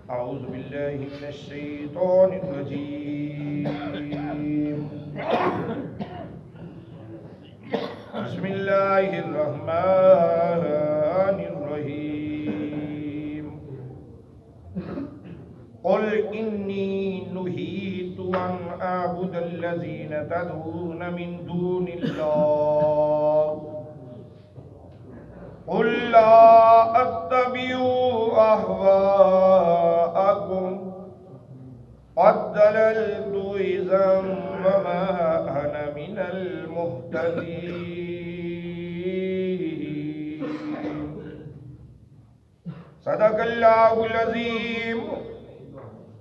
اعوذ باللہ من الشیطان الرجیم بسم اللہ الرحمن الرحیم قل انی نہیت ان اعبد الذین تدعون من دون اللہ قل لا اتبع اہواءکم قد ضللت اذا وما انا من المہتدین صدق اللہ العظیم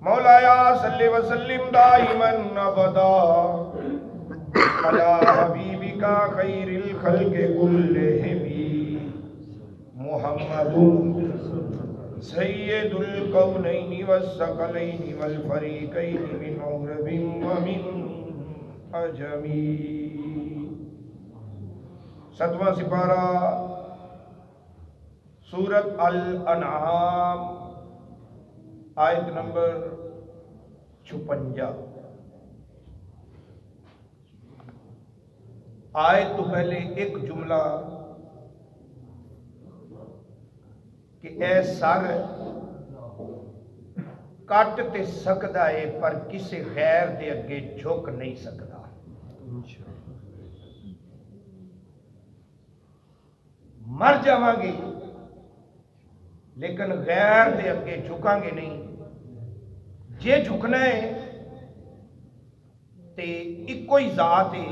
مولایا صلی وسلم دائما ابدا علی حبیبک خیر الخلق کلہم محمد سید الکونین والثقلین والفریقین من عرب ومن عجم. ستواں سپارہ سورۃ الانعام آیت نمبر 56. آیت تو پہلے ایک جملہ کہ اے سر کٹ تے سکدا ہے پر کسے غیر دے اگے جھک نہیں سکدا. مر جاواں گے لیکن غیر دے اگے جھکاں گے نہیں. جے جھکنا ہے تے ایک کوئی ذات ہے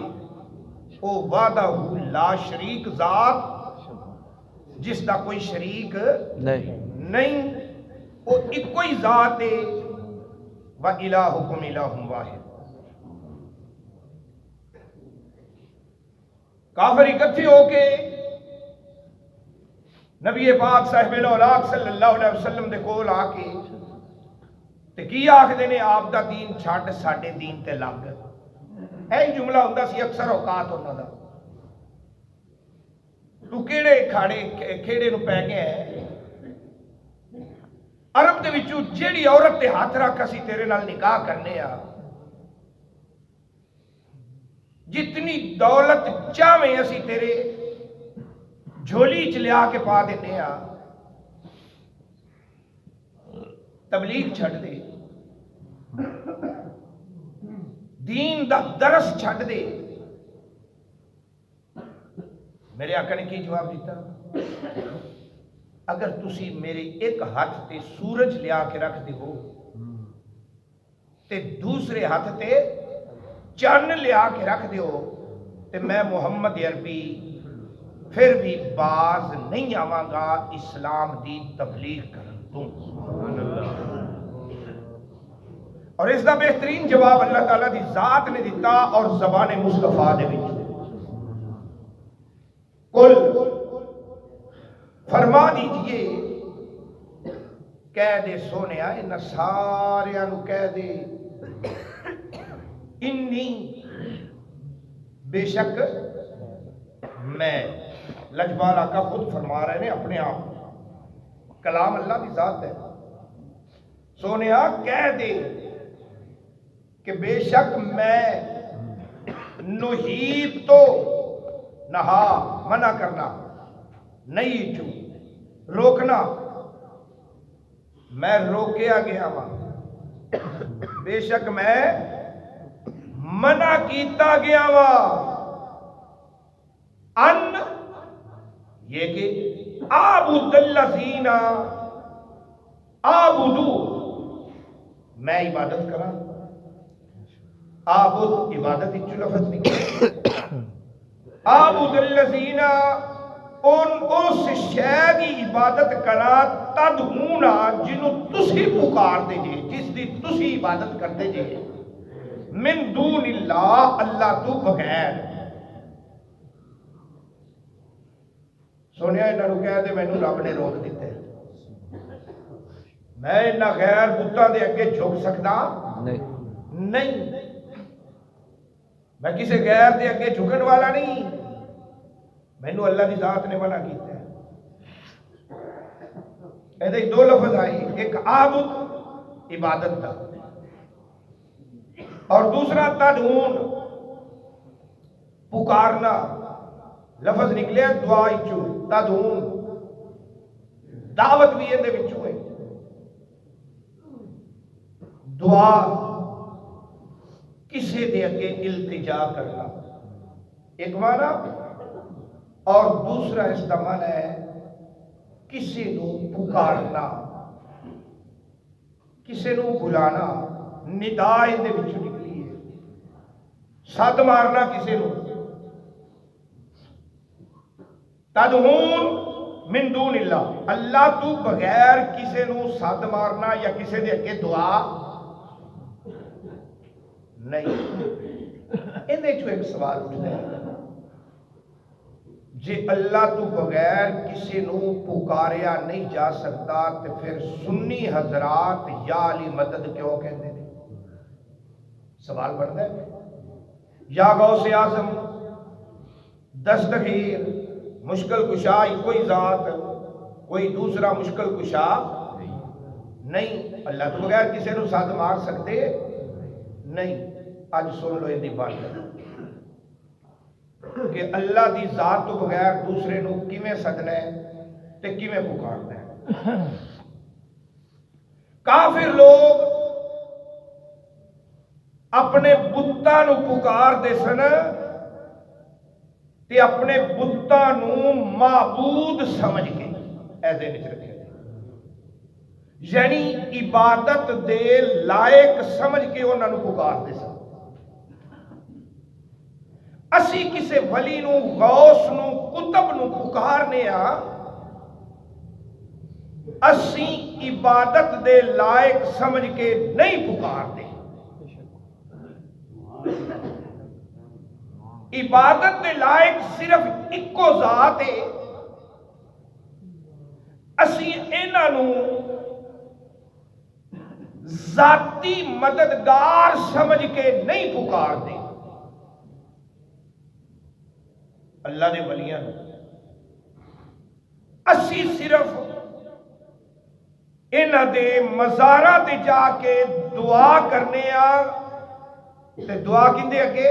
او وحدہ لا شریک ذات جس دا کوئی شریک نہیں وہ ایک کوئی ذات ہے وَإِلَٰهُكُمْ إِلَٰهٌ وَاحِدٌ. کافر اکٹھے ہو کے نبی پاک صاحب الاولاق صلی اللہ علیہ وسلم دے کول آ کے تے کی آکھدے نے آپ دا دین چھڈ ساڈے دین تے لگ. اے جملہ ہوندا سی اکثر اوقات انہاں دا تو کیڑے کھیڑے نو پی گیا ہے. عرب دے وچوں جیڑی عورت تے ہاتھ رکھ اسی تیرے نال نکاح کرنے آ جتنی دولت چاہویں اسی تیرے جھولی چ لیا کے پا دینے آ. تبلیغ چھڈ دے دین دا درس چھڈ دے. میرے آقا نے کی جواب دیتا اگر تسی میرے ایک ہاتھ تے سورج لیا کے رکھ دے ہو تے دوسرے ہاتھ تے چن لیا کے رکھ دے ہو تے میں محمد عربی پھر بھی باز نہیں آواں گا اسلام دی تبلیغ کرن توں. اور اس دا بہترین جواب اللہ تعالیٰ دی ذات نے دیتا اور زبان مصطفیٰ دے وچ قل فرما دیجئے کہہ دے سونے آئے نہ سارے انو کہہ دے انی بے شک میں. لجبالا کا خود فرما رہے ہیں اپنے آپ کلام اللہ کی ذات ہے. سونے آ کہہ دے کہ بے شک میں نحیب تو نہا منع کرنا نہیں چو روکنا میں روکیا گیا ہاں. بے شک میں منع کیتا گیا ہاں ان یہ کہ اعبد الذین اعبدو میں عبادت کرا. اعبد عبادت ہی لفظ نکلے. اعبد الذین اس شے دی عبادت کرا تدعونا جنوں تسی پکار دے جے جس دی تسی عبادت کرتے جے من دون اللہ اللہ تو بغیر. سنیا انہاں نوں کہہ دے مینوں رب نے روک دتا ہے میں انہاں غیر بتاں دے اگے جھک سکدا نہیں. میں کسی غیر دے اگے جھکن والا نہیں. مینو اللہ کی ذات نے منع کیتا ہے. یہ دو لفظ آئے, ایک عابد عبادت کا اور دوسرا تدعون پکارنا. لفظ نکلے دعا چو تدعون, دعوت بھی یہ ہے. دعا کسی دے اگے التجا کرنا ایک معنی, اور دوسرا اس کا معنی ہے کسی نو پکارنا, کسی نو بلانا. ندا اندے وچوں نکلی ہے, سد مارنا کسی نو. تدعون من دون اللہ, اللہ تو بغیر کسی نو سد مارنا یا کسی دے اگے دعا نہیں. اندے چوں ایک سوال اٹھتا ہے, جے اللہ تو بغیر کسی نو پکاریا نہیں جا سکتا تو پھر سنی حضرات یا علی مدد کیوں کہتے ہیں؟ سوال بڑھتا ہے. یا غوث اعظم, دستگیر, مشکل کشا کوئی ذات, کوئی دوسرا مشکل کشا نہیں. اللہ تو بغیر کسی نو ساتھ مار سکتے نہیں. اج سن لو یہ بات کہ اللہ دی ذات تو بغیر دوسرے نو کیویں سدنا ہے تے کیویں پکارنا ہے. کافر لوگ اپنے بتاں نو پکار دے سن تے اپنے بتاں نو معبود سمجھ کے ایسے نہیں رکھے, یعنی عبادت دے لائق سمجھ کے انہاں نو پکار دے سن. اسی کسے ولی نو, غوث نو, کتب نو پکارنے اسی عبادت دے لائق سمجھ کے نہیں پکار دے. عبادت دے لائق صرف ایکو ذات ہے. اسی انہاں نو ذاتی مددگار سمجھ کے نہیں پکار دے. اللہ دے ولیاں اسی صرف انہاں دے مزاراں تے جا کے دعا کرنے تے دعا کیندے اگے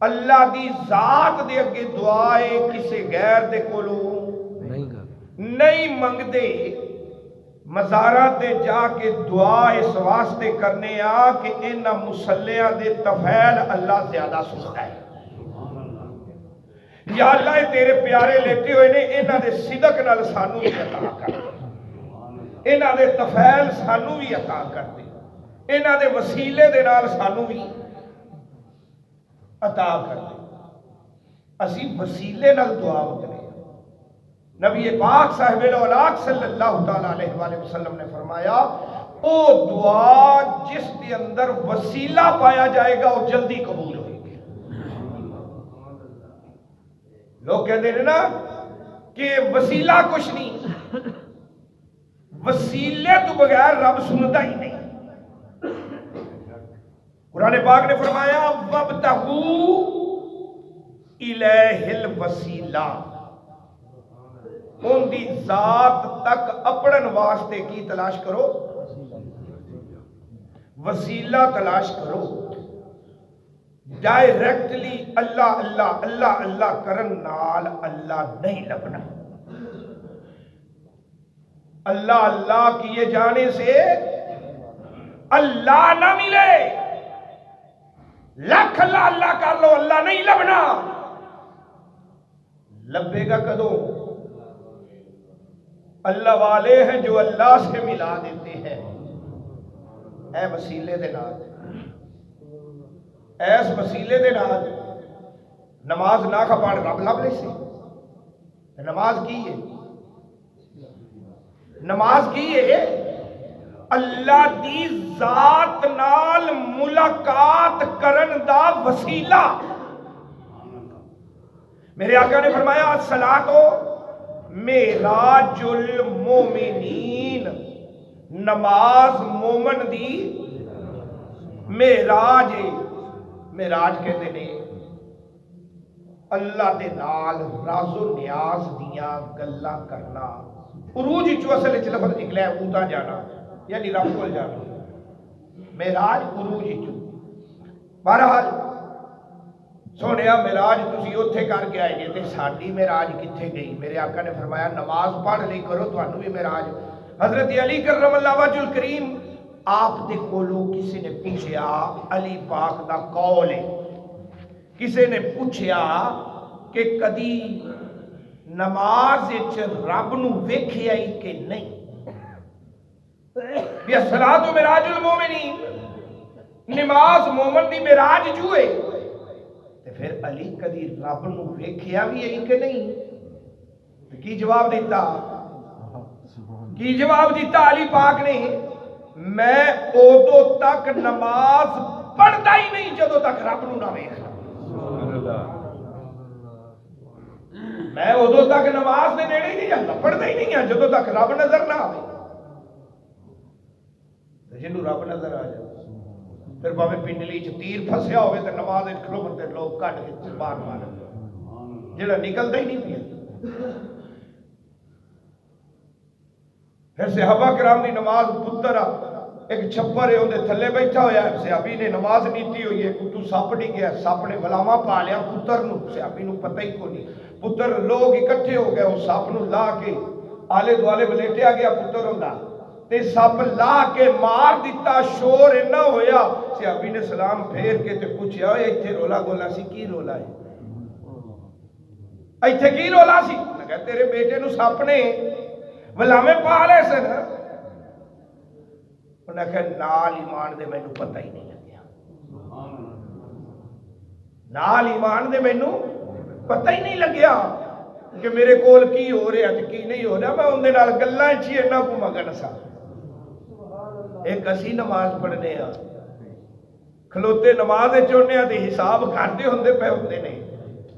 اللہ دی ذات دے اگے دعا ہے, کسے غیر دے کولو نہیں منگدے. مزاراں تے جا کے دعا اس واسطے کرنے کہ انہاں مصلیاں دے تفعیل اللہ زیادہ سنتا ہے. یا اللہ تیرے پیارے لیٹے ہوئے نے, انہاں دے صدق نال سانو بھی عطا کر دے, انہاں دے تفعیل سانو بھی عطا کر دے, انہاں دے وسیلے دے نال سانو بھی عطا کر دے. اسی وسیلے نال دعا منگنے. نبی پاک صاحب الاولاق صلی اللہ تعالی علیہ وآلہ وسلم نے فرمایا او دعا جس کے اندر وسیلہ پایا جائے گا وہ جلدی قبول ہوئے گی. لوگ کہتے ہیں نا کہ وسیلہ کچھ نہیں, وسیلے تو بغیر رب سنتا ہی نہیں. قرآن پاک نے فرمایا وَابْتَغُوا إِلَيْهِ الْوَسِيلَةَ, ان دی ذات تک اپڑن واسطے کی تلاش کرو, وسیلہ تلاش کرو. ڈائریکٹلی اللہ اللہ اللہ اللہ کرن نال اللہ نہیں لبنا. اللہ اللہ کیے جانے سے اللہ نہ ملے. لاکھ اللہ اللہ کر لو, اللہ نہیں لبنا. لبے گا کدو؟ اللہ والے ہیں جو اللہ سے ملا دیتے ہیں اے وسیلے دے نال, ایس وسیلے دے نال. نماز نہ کھپاڑ رب لب لے سے. نماز کی ہے, نماز کی ہے اللہ دی ذات نال ملاقات کرن دا وسیلہ. میرے آقا نے فرمایا الصلاۃ معراج المومنین, نماز مومن دی معراج ہے. معراج کہتے ہیں اللہ دے نال راز و نیاز دیاں گلاں کرنا. عروج چو اصل وچ لفظ نکلیا اوتا جانا یعنی رب کول جانا. معراج عروج چو. بہرحال سونیا معراج تسی اوتھے کر کے آئے جے تے ساڈی معراج کتھے گئی؟ میرے آقا نے فرمایا نماز پڑھ لی کرو تانوں بھی معراج. حضرت علی کرم اللہ وجہ الکریم آپ دے کولوں کسی نے پوچھیا علی پاک دا قول ہے. کسی نے پوچھیا کہ کدی نماز وچ رب نو ویکھیا ہی کہ نہیں؟ بھی الصلاۃ معراج المومنین، نماز مومن دی معراج جو ہے. تے پھر علی کدی رب نو ویکھیا بھی ہے کہ نہیں؟ تے کی جواب دیتا؟ کی جواب دیتا علی پاک نے؟ میں ادو تک نماز پڑھتا ہی نہیں جدو تک رب نو نہ ویکھنا. میں ادو تک نماز دے نیڑے ہی نہیں جاتا، پڑھتا ہی نہیں ہاں جدو تک رب نظر نہ آئے. جنوں رب نظر آ جائے پھر باویں پنڈلی چ تیر پھسیا ہوئے تے نماز کھلو تے لوگ کٹ کے باہر مارن جڑا نکلدا ہی نہیں پیا. پھر صحابہ کرام دی نماز پتر ایک چھپر ہے اندے تھلے بیٹھا ہویا ہے. صحابی نے نماز نیتی ہوئی ہے کتو سپ ڈگیا، سپ نے ولاما پا لیا پتر نو. صحابی نو پتہ ہی کو نہیں. پتر لوگ اکٹھے ہو گئے، اس سپ نو لا کے آلے دوالے ولیٹیا گیا پتر ہوندا تے سپ لا کے مار دیتا. شور اینا ہویا صحابی نے سلام پھیر کے تے پوچھیا ایتھے رولا گولا سی کی رولا ہے؟ ایتھے کی رولا سی؟ میں کہا تیرے بیٹے نو سپ نے ولامے پا لے سن. انہیں کہا نال ایمان دے مینوں پتہ ہی نہیں لگیا. نال ایمان دے مینوں پتہ ہی نہیں لگیا کہ میرے کول کی ہو رہا ہے کی نہیں ہو رہا. میں اندے نال گلاں وچ ہی انہاں کو مگن سا. ایک اسی نماز پڑھنے ہاں کھلوتے نماز چونے ہاں تے حساب کرتے ہوندے پے ہوندے نے.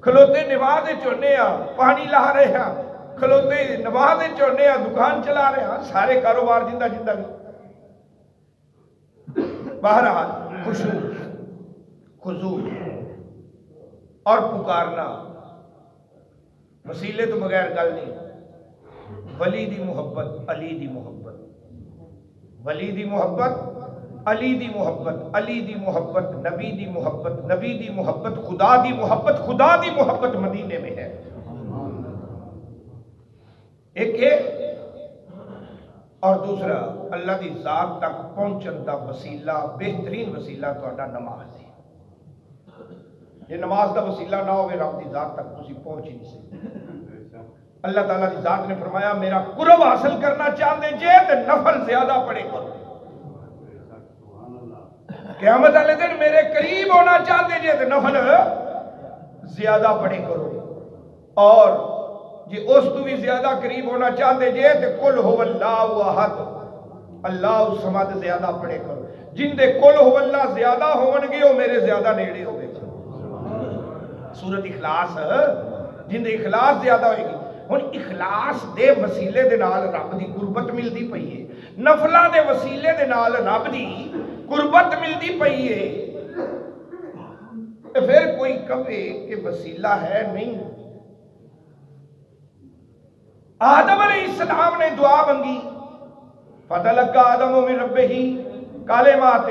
کھلوتے نماز چونے ہاں پانی لا رہے ہاں، کھلوتے نماز چونے ہاں دکان چلا رہے ہاں، سارے کاروبار جندہ جندہ بھی. بہرحال خضوع اور پکارنا وسیلے تو بغیر گل نہیں. ولی دی محبت، علی دی محبت، ولی دی محبت، علی دی محبت، علی دی محبت، نبی دی محبت، نبی دی محبت، خدا دی محبت، خدا دی محبت مدینے میں ہے. ایک ہے اور دوسرا اللہ دی ذات تک پہنچن دا وسیلہ، بہترین وسیلہ تہاڈا نماز ہے. یہ نماز دا وسیلہ نہ ہوئے رب دی ذات تک تسی پہنچ ہی نہیں سکتے. اللہ تعالیٰ دی ذات نے فرمایا میرا قرب حاصل کرنا چاہتے جے تے نفل زیادہ پڑھے کرو. قیامت والے دن میرے قریب ہونا چاہتے جے تے نفل زیادہ پڑھے کرو. اور جی اس تو بھی زیادہ قریب ہونا چاہتے جے تے قل هو اللہ احد اللہ الصمد زیادہ پڑھے کرو. جن دے قل هو اللہ زیادہ ہون گے وہ میرے زیادہ نیڑے ہوئے. سورت اخلاص جن دے اخلاص زیادہ ہوئے گی. ہن اخلاص دے وسیلے دے نال رب دی قربت ملدی پئی ہے، نفلاں دے وسیلے دے نال رب دی قربت ملدی پئی ہے. پھر کوئی کہے کہ وسیلہ ہے نہیں. آدم علیہ السلام نے دعا منگی فتلقى آدم من ربہ کلمات،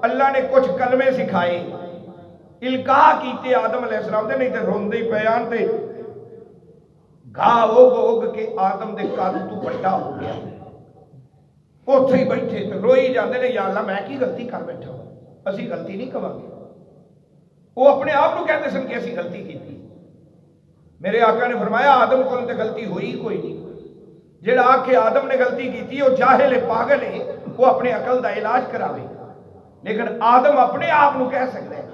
اللہ نے کچھ کلمے سکھائے القاء کیتے آدم علیہ السلام دے. نہیں تے روندے ہی پیان تے گاہ اگ کے آدم دے قد تو بڑا ہو گیا. اوتھے ہی بیٹھے تے روئی جاندے نے یا اللہ میں کی غلطی کر بیٹھا ہوں. اسی غلطی نہیں کہاں گے. وہ اپنے آپ کو کہتے سن کہ اسی غلطی کی تھی. میرے آقا نے فرمایا آدم کو تے غلطی ہوئی کوئی نہیں. جڑا آکھے آدم نے غلطی کی تھی وہ جاہل ہے، پاگل ہے، وہ اپنے عقل دا علاج کراوے. لیکن آدم اپنے آپ کو کہہ سکتے ہیں،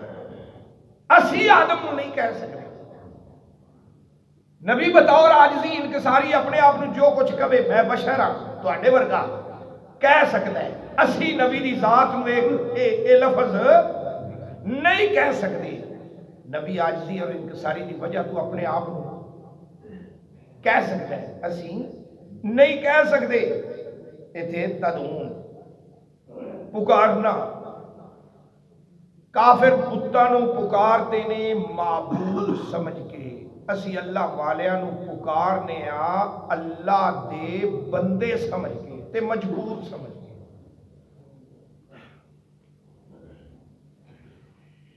اسی آدم کو نہیں کہہ سکتے. نبی بطور عاجزی انکساری اپنے آپ کو جو کچھ کہے میں بشر ہاں تواڈے ورگا کہہ سکتا ہے. اسی نبی دی ذات نو اے لفظ نہیں کہہ سکتے. نبی عاجزی اور انکساری دی وجہ تو اپنے آپ کو کہہ سکتا ہے، اسی نہیں کہہ سکتے. ایتھے تدعون پکارنا، کافر بتاں نو پکارتے نے معبود سمجھ کے. اسی اللہ والیاں نو پکارنے اللہ دے بندے سمجھ کے تے مجبور سمجھ کے.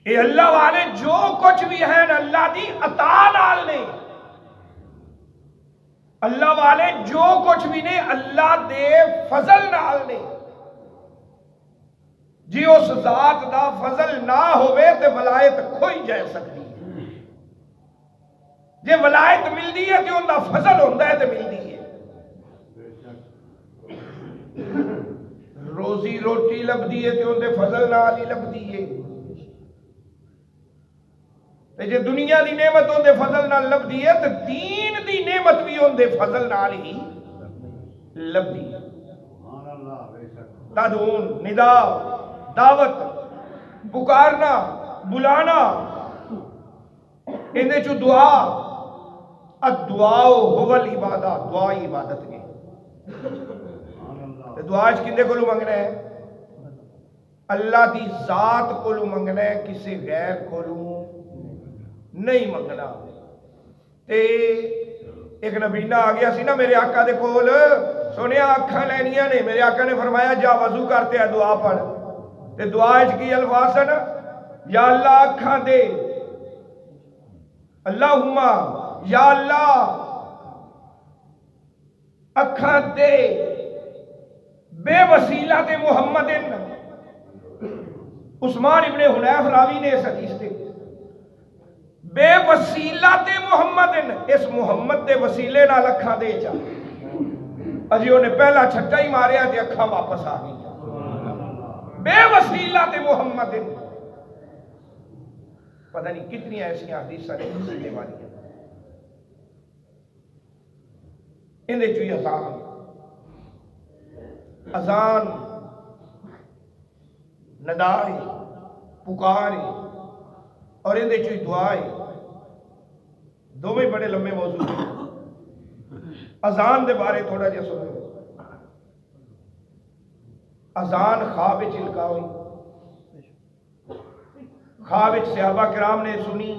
اے اللہ والے جو کچھ بھی ہیں اللہ دی عطا نال نے. اللہ والے جو کچھ بھی نے اللہ دے فضل نال نے. جی اس ذات دا فضل نہ ہوئے تے ولایت کھوئی جائے سکتی ہے. جی ولایت ملدی ہے تے ان دا فضل ہوندہ ہے تے ملدی ہے. روزی روٹی لبدی ہے تے ان دے فضل نال ہی لبدی ہے. جی دنیا دی نعمت ان دے فضل نال لبدی ہے تے دین دی نعمت بھی ان دے فضل نال ہی لبدی ہے. تدعون ندا دعوت پکارنا بلانا اندے چو دعا الدعاء هو العبادہ. دعا ہی عبادت کے. دعا کندے کو منگنا ہے؟ اللہ دی ذات کو منگنا ہے, کسی غیر کو نہیں منگنا. تے ایک نبینہ آ گیا سی نا میرے آقا دے کول, سنیا اکھاں لینیاں نے. میرے آقا نے فرمایا جا وضو کرتے ہیں دعا پڑھ. تے دعا کی الفاظ سن, یا اللہ اکھاں دے, اللہم یا اللہ اکھاں دے بے وسیلہ تے محمد. عثمان ابن حنیف راوی نے اس حدیث تے بے وسیلہ تے محمد, اس محمد دے وسیلے نال اکھاں دے چا. اجی انہیں پہلا چھٹا ہی ماریا تے اکھاں واپس آ گئی. بے وسیلہ تے محمد. پتہ نہیں کتنی ایسی حدیثاں نے وسیلے والی ہیں. اندے چوئی اذان ندائے پکارے اور اندے چوئی دعائے. دو میں بڑے لمبے موضوع ہیں. اذان دے بارے تھوڑا جا سنو. اذان خواب چلکا ہوئی, خواب صحابہ کرام نے سنی.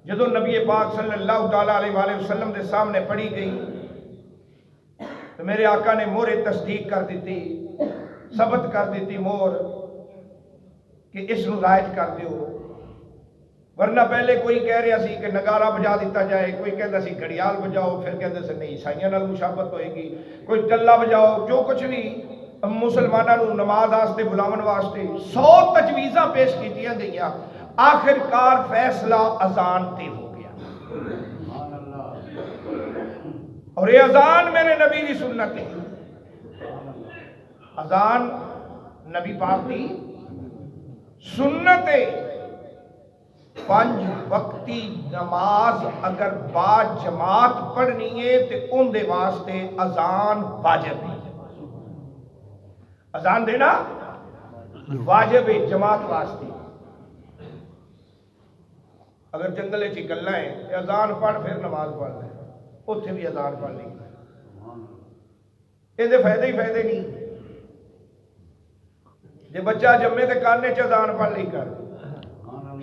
جدو نبی پاک صلی اللہ تعالیٰ علیہ وآلہ وسلم دے سامنے پڑھی گئی تو میرے آقا نے مور تصدیق کر دیتی, ثبت کر دیتی مور کہ اس نو رائج کر دیو. ورنہ پہلے کوئی کہہ رہا سی کہ نگارہ بجا دیتا جائے, کوئی کہتا سی گھڑیال بجاؤ, پھر کہتے سے نہیں عیسائیاں نال مشابت ہوئے گی, کوئی ٹلا بجاؤ, جو کچھ بھی مسلمانوں نماز واسطے بلاون واسطے 100 تجویزاں پیش کیتیاں گئیاں. آخر کار فیصلہ اذان تے ہو گیا. اور یہ اذان میرے نبی دی سنت ہے. اذان نبی پاک دی سنت ہے. 5 وقتی نماز اگر با جماعت پڑھنی ہے تو ان دے واسطے اذان واجب ہے. اذان دینا واجب ہے جماعت واسطے. اگر جنگلے چی گلنا ہے اذان پڑھ پھر نماز پڑھ لیں, اتھے بھی اذان پڑھ لیں. یہ دے فائدے ہی فائدے نہیں. جے بچہ جمے تے کانے چ اذان پڑھ لیں کر,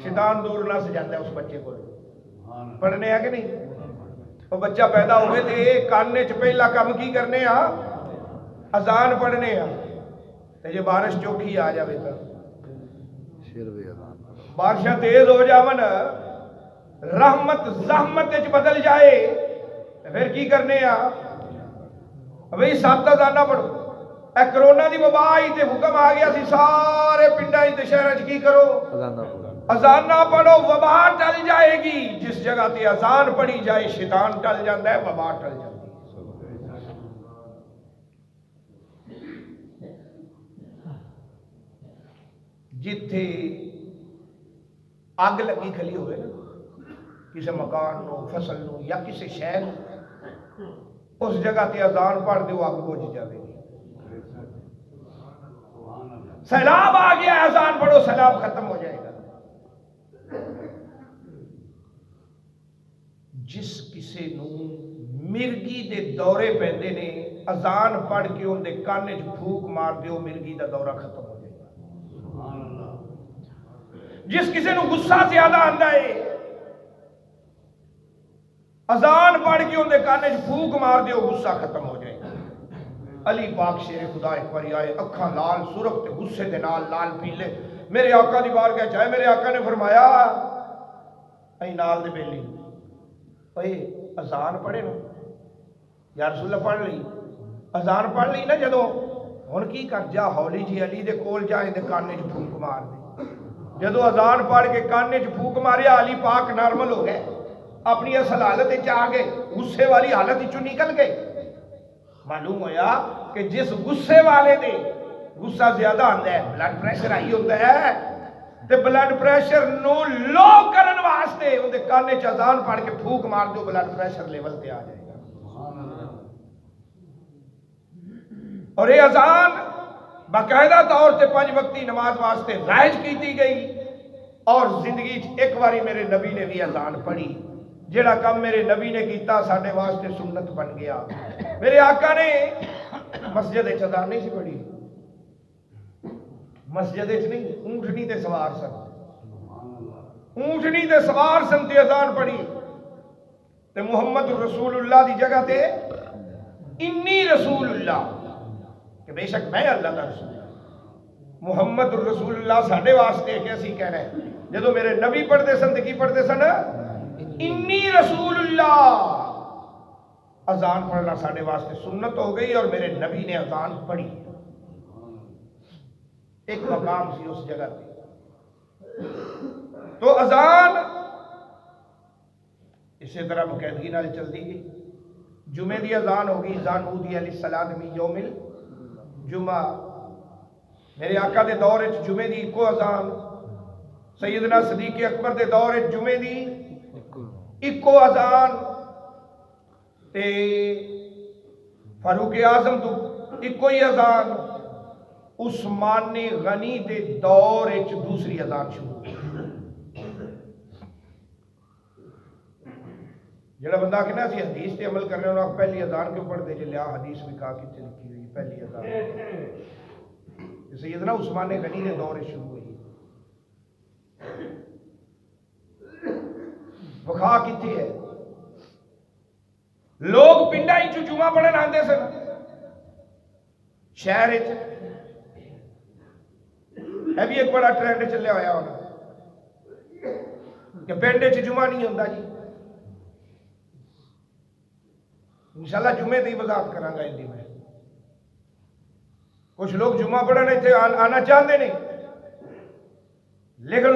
شیطان دور نہ سے جاتا ہے اس بچے کو. پڑھنے ہے کہ نہیں؟ وہ بچہ پیدا ہوئے تے کانے چ پہلا کم کی کرنے ہاں اذان پڑھنے ہاں. تے جے بارش چوکھی آ جاوے تا بارشاں تیز ہو جاون, رحمت زحمت وچ بدل جائے, پھر کی کرنے ہاں بھئی 7 اذاناں پڑھو. اے کرونا دی وبا آئی تے حکم آ گیا سی سارے پنڈاں تے شہراں وچ کی کرو اذان نہ پڑھو, وبا ٹل جائے گی. جس جگہ تے اذان پڑھی جائے شیطان ٹل جاتا ہے, وبا ٹل جاتی ہے. جتھے اگ لگی کھلی ہوئے نا کسی مکان نو, فصل نو یا کسی شہر نو, اس جگہ تے اذان پڑھ دیو اگ بجھ جاوے گی. سیلاب آ گیا اذان پڑھو سیلاب ختم ہو جائے گا. جس کسی نو مرگی دے دورے پیندے نے اذان پڑھ کے ان دے کانے چ پھوک مار دیو, مرگی دا دورہ ختم ہو جائے گا. جس کسی نو غصہ زیادہ آندا ہے اذان پڑھ کے اندر کانے پھوک مار دیو غصہ ختم ہو جائے. علی پاک شیر خدا ایک باری آئے اکھاں لال سرخ تے غصے دے نال لال پیلے میرے آقا دی بارگاہ چاہے. میرے آقا نے فرمایا اے نال دے بیلی اے اذان پڑھے نا یا رسول اللہ پڑھ لی اذان پڑھ لی نا جدو ہن کی کر جا ہولی جی علی دے کول جائیں دے کانے چ پھوک مار دے. جدو اذان پڑھ کے کانے چ پھوک ماریا علی پاک نارمل ہو گئے اپنی اصل حالت وچ آ گئے غصے والی حالت وچوں نکل گئے. معلوم ہویا کہ جس غصے والے دے غصہ زیادہ آندا ہے بلڈ پریشر ہائی ہوتا ہے تے بلڈ پریشر نو لو کرن واسطے اون دے کانے چ اذان پڑھ کے پھوک مار دو بلڈ پریشر لیول تے آ جائے گا. اور یہ اذان باقاعدہ طور تے 5 وقتی نماز واسطے رائج کیتی گئی اور زندگی ایک باری میرے نبی نے بھی اذان پڑھی. جڑا کام میرے نبی نے کیتا ساڈے واسطے سنت بن گیا. میرے آقا نے مسجد اذان نہیں سی پڑھی مسجد نہیں اونٹنی تے سوار سن اونٹنی تے سوار سن تے اذان پڑھی تے محمد رسول اللہ دی جگہ تے انی رسول اللہ کہ بے شک میں اللہ کا رسول ہوں. محمد رسول اللہ ساڈے واسطے کیسی کہنا ہے جدو میرے نبی پڑھتے سن تے کی پڑھتے سن انی رسول اللہ. اذان پڑھنا ساڈے واسطے سنت ہو گئی اور میرے نبی نے اذان پڑھی. ایک مقام سی اس جگہ پہ. تو اذان اسی طرح باقاعدگی نال چلتی گئی. جمعے دی اذان ہوگی اذان اودی علی الصلاۃ من یوم الجمعہ. میرے آقا دے دور وچ جمعے دی اکو اذان سیدنا صدیق اکبر دے دور وچ جمعے دی اکو اذان تے فاروق اعظم تو اکو ہی اذان. عثمان غنی دے دور وچ دوسری اذان شروع ہوئی. جڑا بندہ کہنا اسی حدیث تے عمل کرنے انہاں پہلی اذان کیوں پڑھ دے چلیا حدیث بھی کہا کتنے لکھی ہوئی پہلی اذان سیدنا عثمان غنی دے دور وچ شروع ہوئی. وکھا کتنے ہے لوگ پنڈا ہی جمعہ پڑھن آندے سن شہر ہے بھی ایک بڑا ٹرینڈ چلیا ہوا ہونا کہ پنڈ جمعہ نہیں ہوتا جی. انشاءاللہ جمعے تے ہی وضاحت کراں گا ان دی میں. کچھ لوگ جمعہ پڑھن اتنے آنا چاہتے نہیں لیکن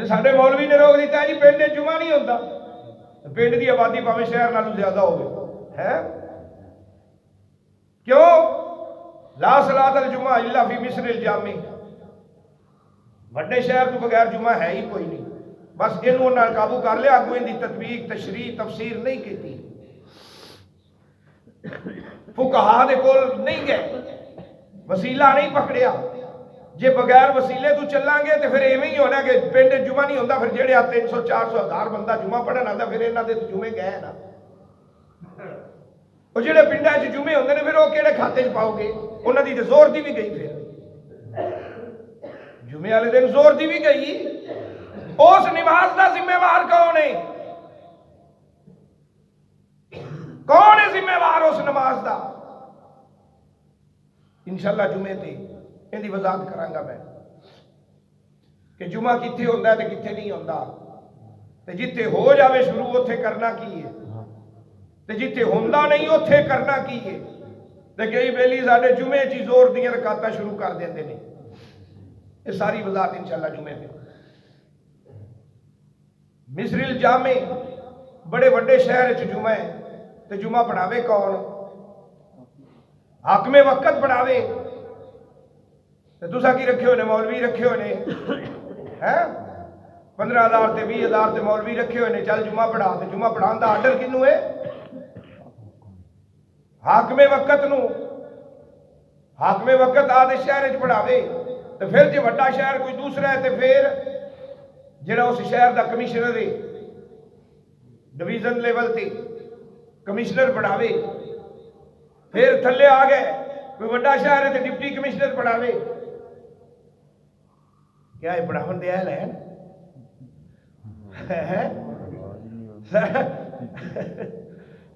ساڈے مولوی نے روک دیتا ہے جی پنڈ جمعہ نہیں ہوتا. پنڈ دی آبادی پاویں شہر نالوں زیادہ ہوگی ہے کیوں لا صلاۃ الجمعہ الا فی مصر الجامع. بڑے شہر تو بغیر جمعہ ہے ہی کوئی نہیں. بس انہوں نے قابو کر لیا اگوں ان دی تطبیق تشریح تفسیر نہیں کیتی. فقہا دے کول نہیں گئے وسیلہ نہیں پکڑیا. جے بغیر وسیلے تو چلیں گے تو پھر ایویں ہی ہونا کہ پنڈ جمعہ نہیں ہوتا. پھر جہے 300 400 ہزار بندہ جمعہ پڑھن آتا پھر انہاں دے تو جمعے گئے نا. وہ جہے پنڈا چ جمعے ہوندے نے پھر وہ کہڑے کھاتے چ پاؤ گے. انہاں دی تے زور دی بھی گئی. پھر جمعے والے دن زور دی بھی گئی. اس نماز دا ذمہ وار کون ہے؟ کون ہے ذمہ وار اس نماز دا؟ انشاءاللہ جمعے تے ان دی وضاحت کراں گا میں کہ جمعہ کتھے ہوندا ہے تے کتھے نہیں ہوندا. تے جتھے ہو جاوے شروع اوتھے کرنا کی ہے تے جتھے ہوندا نہیں اوتھے کرنا کی ہے. تے کئی بیلی ساڈے جمعے چ زور دیاں رکعتاں شروع کر دیندے نے. یہ ساری وضاحت انشاءاللہ جمعے تے. مصر الجامع بڑے بڑے شہر چ جمعہ ہے تے جمعہ پڑھاوے کون؟ حاکم وقت پڑھاوے. تے تساں کی رکھے ہونے مولوی رکھے ہونے ہیں 15,000 تے 20,000 تے مولوی رکھے ہونے چل جمعہ پڑھا. تے جمعہ پڑھان دا آرڈر کنوں ہے؟ حاکم وقت نو. حاکم وقت آدھے شہر چ پڑھاوے. تے پھر جے بڑا شہر کوئی دوسرا ہے تے پھر جڑا اس شہر دا کمشنر ہے ڈویژن لیول تے کمشنر پڑھاوے. پھر تھلے آ گئے کوئی بڑا شہر ہے تے ڈپٹی کمشنر پڑھاوے. کیا یہ پڑھاون دے اہل ہیں؟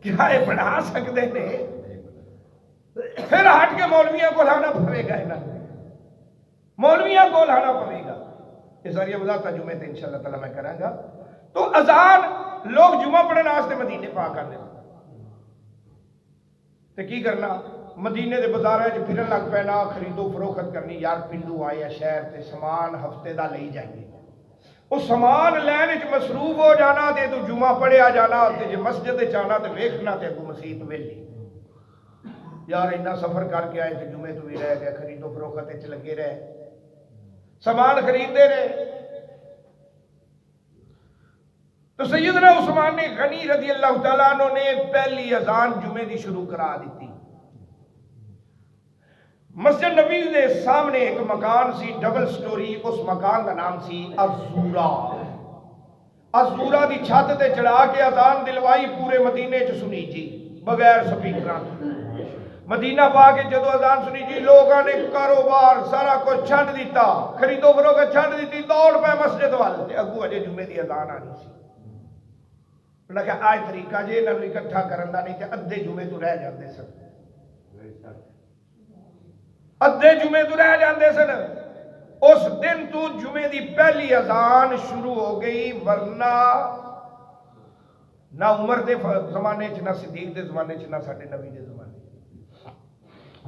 کیا یہ پڑھا سکتے نے؟ پھر ہٹ کے مولویاں کو لانا پڑے گا، مولویاں کو لانا پڑے گا۔ یہ ساری وضاحت جمعے تے انشاءاللہ تعالی میں کراں گا۔ تو اذان لوگ جمعہ پڑھنے واسطے مدینے پاک آندے تے کی کرنا؟ مدینے دے بازاراں وچ پھرن لگ پینا، خریدو فروخت کرنی، یار پنڈو آئے شہر تے سامان ہفتے دا لئی جائیں، وہ سامان لین وچ مصروف ہو جانا تے تو جمعہ پڑھیا جانا، تے جے مسجد تے جانا تے ویکھنا تے اگوں مسیت ویلی، یار اتنا سفر کر کے آئے تے جمعے تو بھی رہ گئے، خریدو فروخت وچ لگے رہے، سامان خریدتے رہے۔ تو سیدنا عثمان غنی رضی اللہ تعالیٰ عنہ نے پہلی اذان جمعے دی شروع کرا دیتی۔ مسجد نبی دے سامنے ایک مکان سی ڈبل سٹوری، اس مکان کا نام سی الزورا۔ الزورا دی چھت تے چڑھا کے اذان دلوائی، پورے مدینے چ سنی جی بغیر سپیکراں۔ مدینہ پا کے جدو اذان سنی جی، لوگاں نے کاروبار سارا کچھ چھڈ دیتا، خریدو فروخت چھڈ دیتی، دوڑ پے مسجد والے، اگو اجے جمعے دی اذان آنی سی۔ انہاں کہ آج طریقہ جے انہاں نوں اکٹھا کرن دا نہیں تے ادھے جمعے تو رہ جاندے سن، ادھے جمعے تو رہ جاندے سن۔ اس دن تو جمعے دی پہلی اذان شروع ہو گئی، ورنہ نہ عمر دے زمانے چ، نہ صدیق دے زمانے چ، نہ ساڈے نبی دے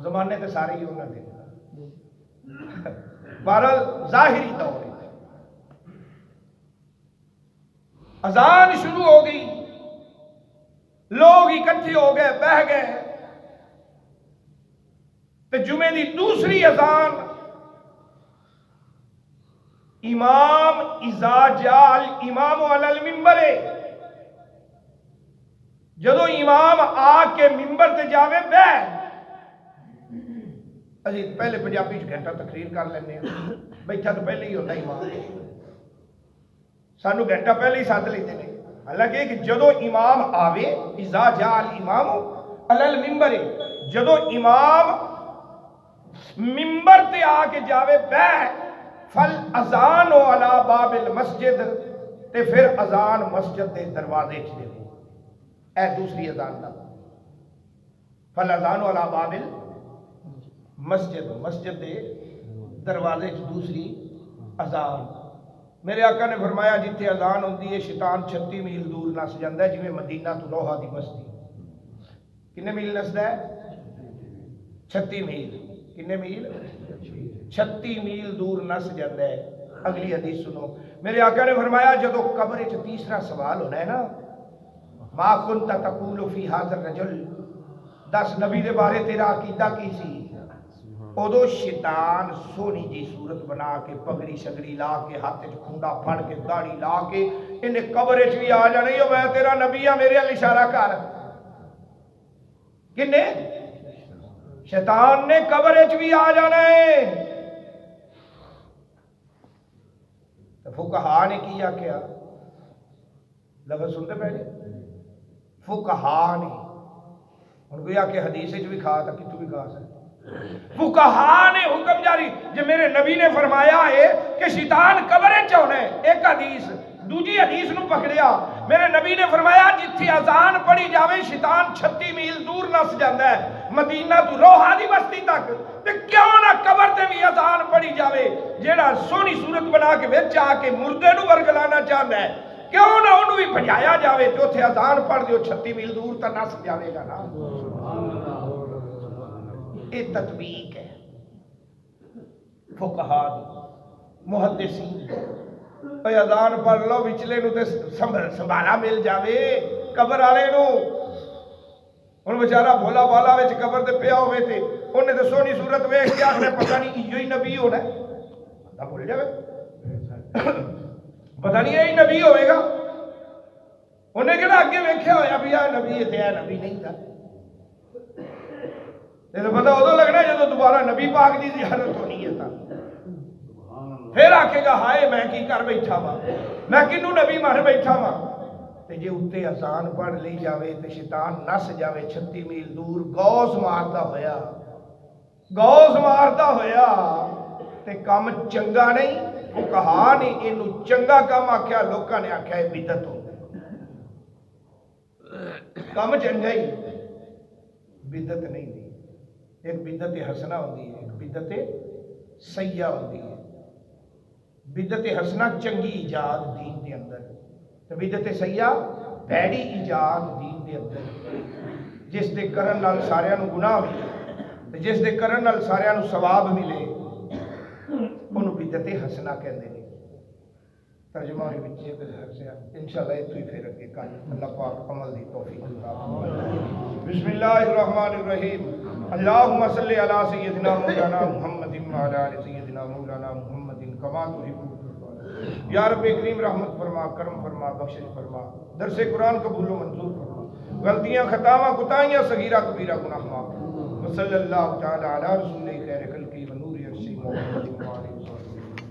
زمانے تے سارے ہی انہاں دے۔ بہرحال ظاہری طور اذان شروع ہو گئی، لوگ اکٹھے ہو گئے، بہ گئے، تو جمعے دی دوسری اذان امام اذا جاء الامام علی المنبر، جدو امام آ کے ممبر تے جاوے بہ، اسی پہلے پنجابی گھنٹہ تقریر کر لینے ہیں، بیٹھا تو پہلے ہی ہوتا امام، سانو گھنٹہ پہلے ہی ساتھ لیتے ہیں۔ حالانکہ کہ جدو امام آوے، اذا جاء الامام علی المنبر، جدو امام ممبر تے آ کے جاوے بہ، فل اذان علی باب المسجد، تے پھر اذان مسجد دے دروازے چ دے، اے دوسری اذان دا، فل اذان علی باب المسجد، مسجد دے دروازے چ دوسری اذان۔ میرے آقا نے فرمایا جتھے اذان ہوندی ہے شیطان 36 میل دور نس جاندا ہے، جویں مدینہ تو روحا دی بستی۔ کنے میل نسدا ہے؟ 36 میل۔ کنے میل؟ 36 میل دور نس جاندا ہے۔ اگلی حدیث سنو، میرے آقا نے فرمایا جدو قبر وچ تیسرا سوال ہونا ہے نا، ما کنت تقول فی ھذا الرجل، دس نبی دے بارے تیرا عقیدہ کی سی؟ ادو شیطان سونی جی صورت بنا کے پگڑی شگڑی لا کے ہاتھ چ کھونڈا پھڑ کے داڑھی لا کے انہیں قبر چ بھی آ جانا، میں تیرا نبی ہاں، میرے ال اشارہ کر۔ کنے؟ شیطان نے قبر چ بھی آ جانا ہے۔ تو فقہا نے کیا کیا لفظ سنتے پہلے؟ فقہا نے ان کو یہ کہ حدیث چ بھی کھا تھا، کتوں بھی کھا سکتے، فقہا نے حکم جاری، جو میرے نبی نے فرمایا ہے کہ شیطان قبر چ ہونا ہے، ایک حدیث دوجی حدیث نو پکڑیا، میرے نبی نے فرمایا جتھی اذان پڑھی جاوے شیطان 36 میل دور نس جاندا ہے، مدینہ تو روحا دی بستی تک، تے کیوں نہ قبر تے بھی اذان پڑھی جاوے؟ جیڑا سونی صورت بنا کے وچ آ کے مردے نو ورگلانا چاہندا ہے، کیوں نہ انہوں بھی بھجایا جاوے، جو تھے اذان پڑھ دیو 36 میل دور تا نس جاوے گا نا۔ یہ تطبیق ہے فقہا دی، محدثین اے اذان پڑھ لو وچلے نو تے سنبھالا مل جاوے قبر والے نو، ہن بیچارہ بھولا بالا وچ قبر تے پیا ہوئے تے انہیں تے سونی صورت ویکھ کے آکھنے پتہ نہیں ایو ہی نبی ہونا ہے، بندہ بھول جاوے پتہ نہیں یہی نبی ہوئے گا، انہیں کہنا اگے ویکھیا ہویا بھی آ نبی تے نبی نہیں تھا، تو پتہ ادو لگنا جدو دوبارہ نبی پاک دی زیارت ہونی ہے تا پھر آکھے گا ہائے میں کی کر بیٹھا وا، میں کنوں نبی مار بیٹھا وا۔ تے جے اتے اذان پڑھ لی جاوے تے شیطان نس جاوے 36 میل دور گوز مارتا ہویا، گوز مارتا ہویا تے کام چنگا نہیں، فقہا نے اینو چنگا کام آکھیا، لوکاں نے آکھیا ہے بدعت ہو، کم چنگا ہی بدت نہیں دی. ایک بدت حسنہ ہوتی ہے، ایک بدت سیئہ ہوتی ہے. بدت حسنہ چنگی ایجاد دین دے اندر، تو بدت سیئہ بھیڑی ایجاد دین دے اندر، جس دے کرن نال ساریاں نو گناہ ملے تے جس دے کرن نال ساریاں نو ثواب ملے انہوں بدت حسنہ کہندے نے. ترجمہ ہوئی بچے کے گھر سے انشاءاللہ اتو ہی پھر اگے کل اللہ پاک عمل دی توفیق عطا فرمائے. بسم اللہ الرحمن الرحیم. اللہم صلی علی سیدنا مولانا محمد وعلی آل سیدنا مولانا محمد کما تحب. یا رب کریم رحمت فرما، کرم فرما، بخشش فرما، درس قرآن قبول و منظور فرما، غلطیاں خطاواں کوتاہیاں صغیرہ کبیرہ گناہ معاف. وصلی اللہ تعالی علی رسول خیر خلقی و نور عرشی محمد